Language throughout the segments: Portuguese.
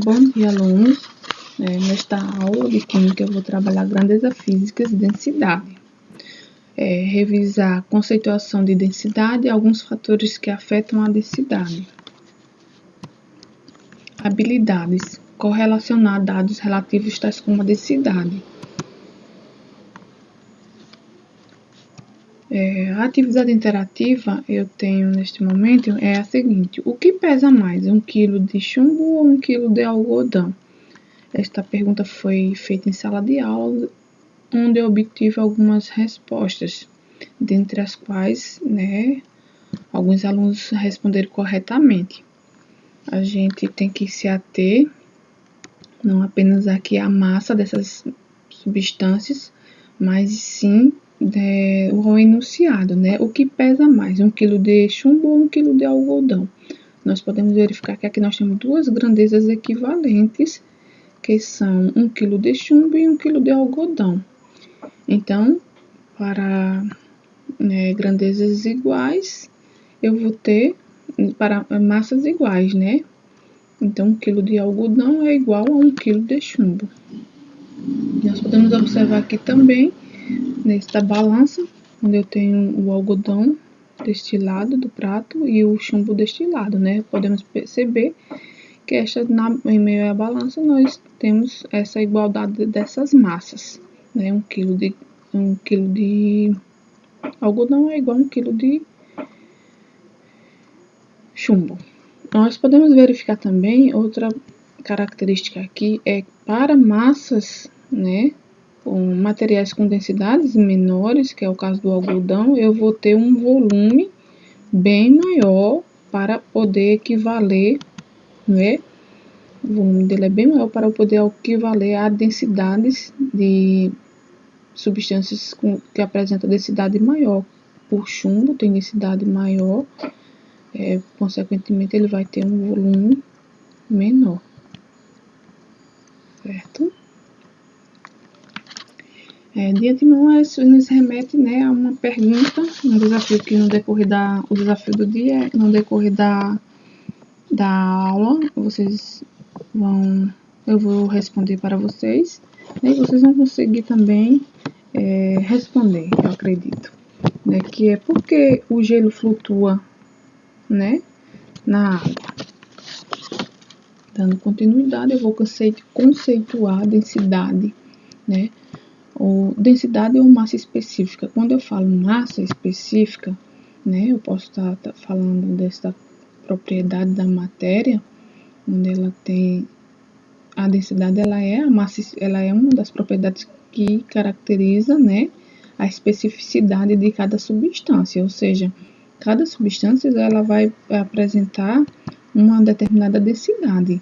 Bom dia, alunos. Nesta aula de Química eu vou trabalhar grandeza físicas e densidade. Revisar a conceituação de densidade e alguns fatores que afetam a densidade. Habilidades. Correlacionar dados relativos tais como a densidade. A atividade interativa eu tenho neste momento é a seguinte: o que pesa mais, 1 kg de chumbo ou 1 kg de algodão? Esta pergunta foi feita em sala de aula, onde eu obtive algumas respostas, dentre as quais, alguns alunos responderam corretamente. A gente tem que se ater, não apenas aqui à massa dessas substâncias, mas sim o enunciado, o que pesa mais, 1 kg de chumbo ou 1 kg de algodão? Nós podemos verificar que aqui nós temos duas grandezas equivalentes, que são 1 kg de chumbo e 1 kg de algodão. Então, para grandezas iguais, eu vou ter para massas iguais, Então, 1 kg de algodão é igual a 1 kg de chumbo. Nós podemos observar aqui também, nesta balança, onde eu tenho o algodão deste lado do prato e o chumbo deste lado, Podemos perceber que em meio à balança nós temos essa igualdade dessas massas, 1 kg de algodão é igual a 1 kg de chumbo. Nós podemos verificar também outra característica aqui, para massas, com materiais com densidades menores, que é o caso do algodão, eu vou ter um volume bem maior para poder equivaler, O volume dele é bem maior para poder equivaler a densidades de substâncias que apresentam densidade maior. O chumbo tem densidade maior, consequentemente ele vai ter um volume menor, certo? De antemão, isso nos remete a uma pergunta, um desafio que no decorrer o desafio do dia, no decorrer da aula, eu vou responder para vocês, e vocês vão conseguir também responder, eu acredito, que é por que o gelo flutua, na água. Dando continuidade, eu vou conceituar a densidade, densidade ou massa específica. Quando eu falo massa específica, eu posso estar falando dessa propriedade da matéria, onde ela tem a densidade, ela é uma das propriedades que caracteriza, a especificidade de cada substância, ou seja, cada substância ela vai apresentar uma determinada densidade,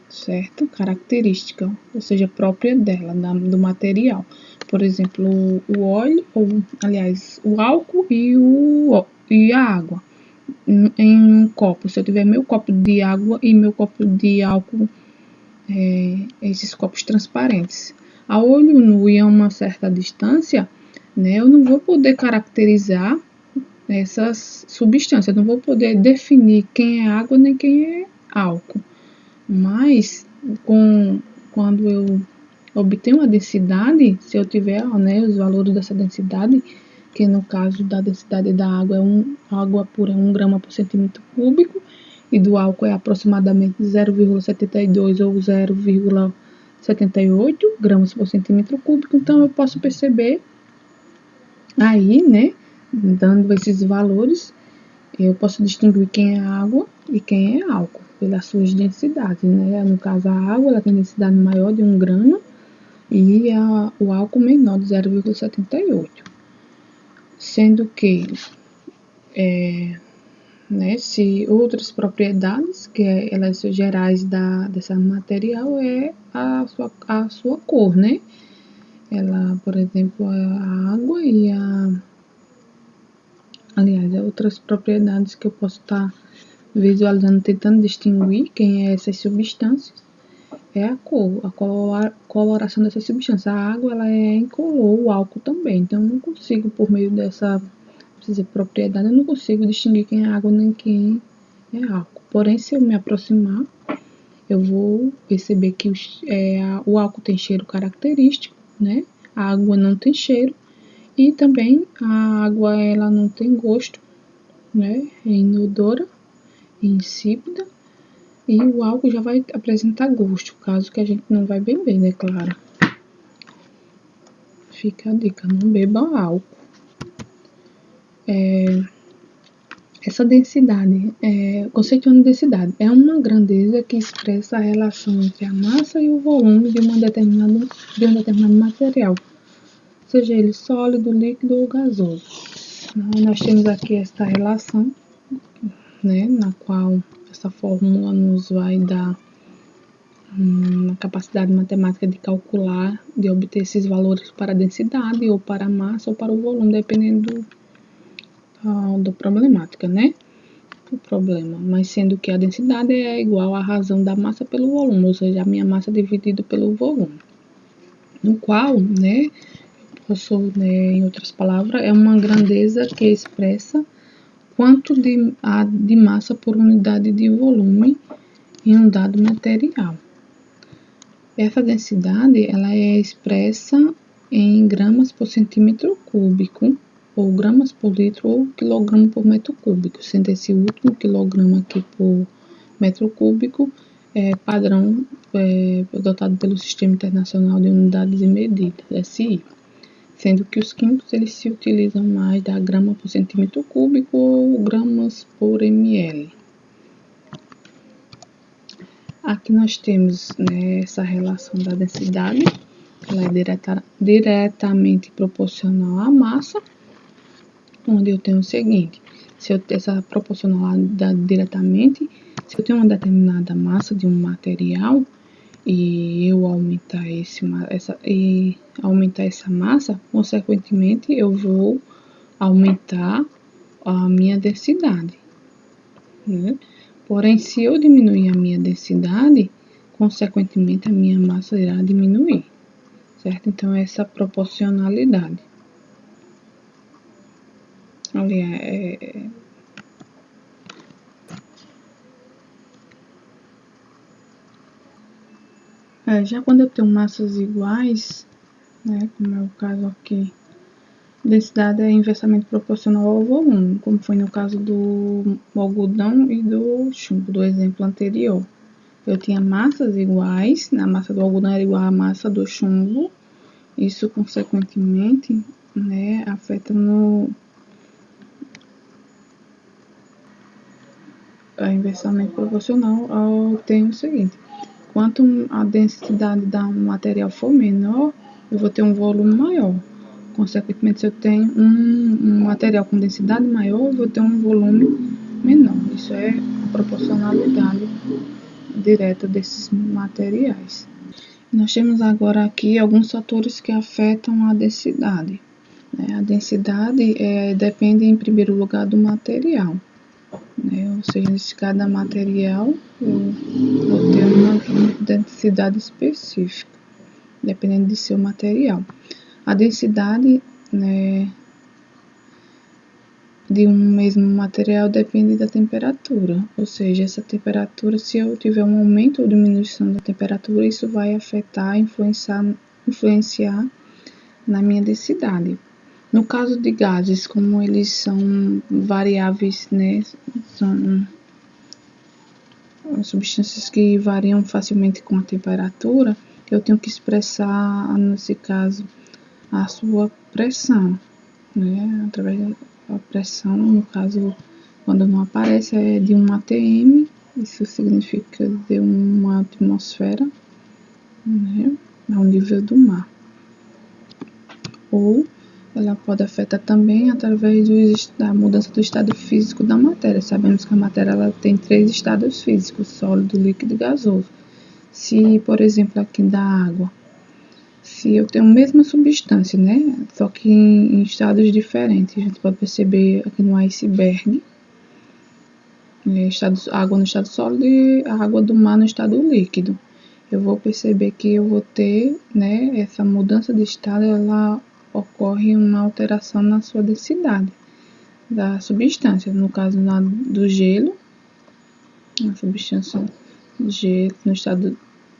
certo? Característica, ou seja, própria dela, do material. Por exemplo, o óleo, o álcool e a água. Em um copo, se eu tiver meu copo de água e meu copo de álcool, esses copos transparentes, a olho nu e a uma certa distância, eu não vou poder caracterizar essas substâncias, eu não vou poder definir quem é água nem quem é álcool. Mas, quando eu obtenho a densidade, se eu tiver os valores dessa densidade, que no caso da densidade da água água pura é 1 grama por centímetro cúbico, e do álcool é aproximadamente 0,72 ou 0,78 gramas por centímetro cúbico, então eu posso perceber aí, dando esses valores, eu posso distinguir quem é água e quem é álcool, pelas suas densidades, No caso, a água ela tem densidade maior de 1 grama e o álcool menor de 0,78. Sendo que, se outras propriedades, que elas são gerais dessa material, é a sua cor, Ela, por exemplo, a água e outras propriedades que eu posso estar visualizando, tentando distinguir quem é essas substâncias, é a cor, a coloração dessas substâncias. A água, ela é incolor, o álcool também, então eu não consigo, por meio dessa propriedade, eu não consigo distinguir quem é água nem quem é álcool. Porém, se eu me aproximar eu vou perceber que o álcool tem cheiro característico, né? A água não tem cheiro e também a água ela não tem gosto, né? É inodora, insípida, e o álcool já vai apresentar gosto, caso que a gente não vai beber, né? Claro. Fica a dica, não beba álcool. Essa densidade, conceituando densidade, é uma grandeza que expressa a relação entre a massa e o volume de um determinado material, seja ele sólido, líquido ou gasoso. Nós temos aqui esta relação, né, na qual essa fórmula nos vai dar a capacidade matemática de calcular, de obter esses valores para a densidade, ou para a massa, ou para o volume, dependendo da problemática, né? O problema, mas sendo que a densidade é igual à razão da massa pelo volume, ou seja, a minha massa dividido pelo volume, no qual, né, em outras palavras, é uma grandeza que expressa quanto de massa por unidade de volume em um dado material. Essa densidade ela é expressa em gramas por centímetro cúbico, ou gramas por litro, ou quilograma por metro cúbico, sendo esse último quilograma aqui por metro cúbico padrão adotado pelo Sistema Internacional de Unidades de Medida, SI, sendo que os químicos eles se utilizam mais da grama por centímetro cúbico ou gramas por ml. Aqui nós temos, né, essa relação da densidade, ela é diretamente proporcional à massa, onde eu tenho o seguinte: se eu tenho essa proporcionalidade diretamente, se eu tenho uma determinada massa de um material e eu aumentar essa massa, consequentemente eu vou aumentar a minha densidade, né? Porém, se eu diminuir a minha densidade, consequentemente a minha massa irá diminuir, certo? Então, essa proporcionalidade. Olha, já quando eu tenho massas iguais, né, como é o caso aqui, densidade é inversamente proporcional ao volume, como foi no caso do algodão e do chumbo, do exemplo anterior. Eu tinha massas iguais, a massa do algodão era igual à massa do chumbo, isso consequentemente, né, afeta a inversamente proporcional ao termo seguinte: quanto a densidade do material for menor, eu vou ter um volume maior. Consequentemente, se eu tenho um material com densidade maior, eu vou ter um volume menor. Isso é a proporcionalidade direta desses materiais. Nós temos agora aqui alguns fatores que afetam a densidade. A densidade depende, em primeiro lugar, do material. Ou seja, de cada material eu vou ter uma densidade específica, dependendo do seu material. A densidade, né, de um mesmo material depende da temperatura, ou seja, essa temperatura, se eu tiver um aumento ou diminuição da temperatura, isso vai afetar, influenciar na minha densidade. No caso de gases, como eles são variáveis, né, são substâncias que variam facilmente com a temperatura, eu tenho que expressar, nesse caso, a sua pressão, né, através da pressão, no caso, quando não aparece, é de 1 atm, isso significa de uma atmosfera, né, ao nível do mar. Ou ela pode afetar também através da mudança do estado físico da matéria. Sabemos que a matéria ela tem 3 estados físicos: sólido, líquido e gasoso. Se, por exemplo, aqui da água, se eu tenho a mesma substância, né, só que em estados diferentes, a gente pode perceber aqui no iceberg, água no estado sólido e a água do mar no estado líquido. Eu vou perceber que eu vou ter, né, essa mudança de estado, ela ocorre uma alteração na sua densidade da substância. No caso do gelo, a substância no estado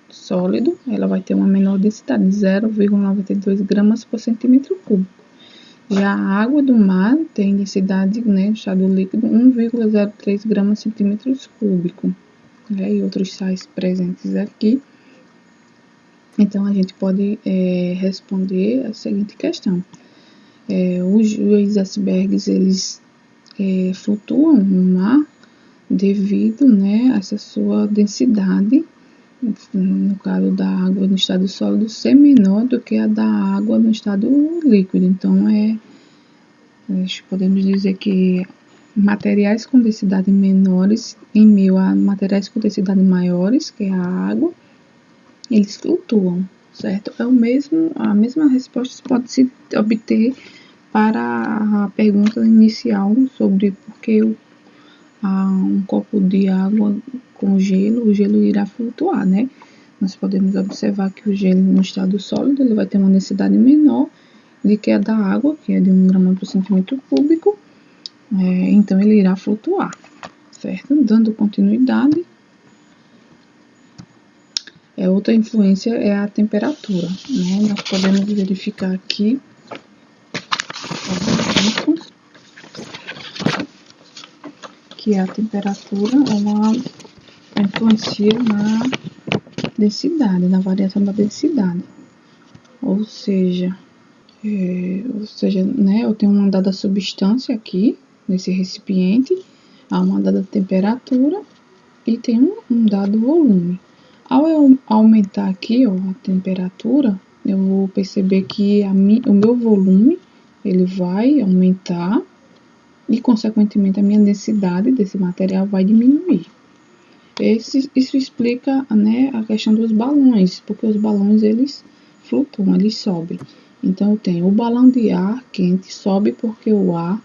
sólido, ela vai ter uma menor densidade, 0,92 gramas por centímetro cúbico. Já a água do mar tem densidade, né, no estado líquido, 1,03 gramas por centímetro cúbico, né, e outros sais presentes aqui. Então, a gente pode responder a seguinte questão. Os icebergs, eles flutuam no mar devido, né, a essa sua densidade, no caso da água no estado sólido, ser menor do que a da água no estado líquido. Então, podemos dizer que materiais com densidade menores em meio a materiais com densidade maiores, que é a água, eles flutuam, certo? A mesma resposta pode se obter para a pergunta inicial sobre por que um copo de água com gelo, o gelo irá flutuar, né? Nós podemos observar que o gelo no estado sólido ele vai ter uma densidade menor do que a da água, que é de 1 grama por centímetro cúbico, então ele irá flutuar, certo? Dando continuidade, outra influência é a temperatura, né? Nós podemos verificar aqui que a temperatura ela influencia na densidade, na variação da densidade. Ou seja, né, eu tenho uma dada substância aqui nesse recipiente, há uma dada temperatura e tem um dado volume. Ao eu aumentar aqui, a temperatura, eu vou perceber que o meu volume ele vai aumentar e, consequentemente, a minha densidade desse material vai diminuir. Isso explica, né, a questão dos balões, porque os balões eles flutuam, eles sobem. Então, eu tenho o balão de ar quente sobe porque o ar,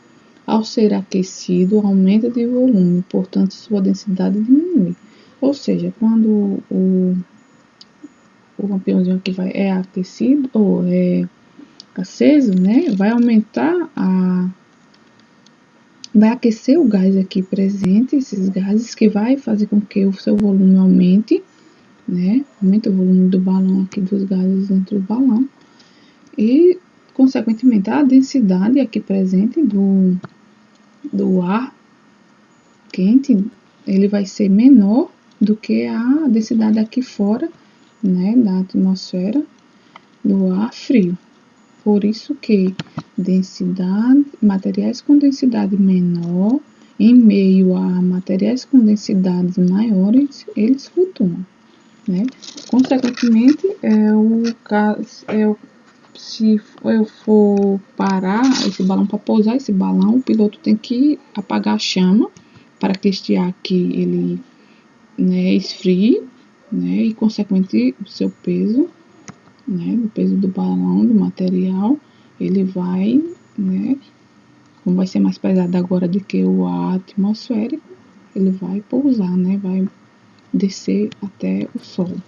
ao ser aquecido, aumenta de volume, portanto, sua densidade diminui. Ou seja, quando o lampiãozinho aqui é aquecido ou é aceso, né, vai aquecer o gás aqui presente, esses gases que vai fazer com que o seu volume aumente, né, aumenta o volume do balão aqui, dos gases dentro do balão, e, consequentemente, a densidade aqui presente do ar quente, ele vai ser menor do que a densidade aqui fora, né, da atmosfera do ar frio. Por isso que materiais com densidade menor, em meio a materiais com densidades maiores, eles flutuam, né? Consequentemente, se eu for parar esse balão para pousar esse balão, o piloto tem que apagar a chama para que este ar aqui ele, né, esfrie, né, e consequentemente o seu peso, né, o peso do balão, do material, ele vai, né, como vai ser mais pesado agora do que o ar atmosférico, ele vai pousar, né, vai descer até o solo.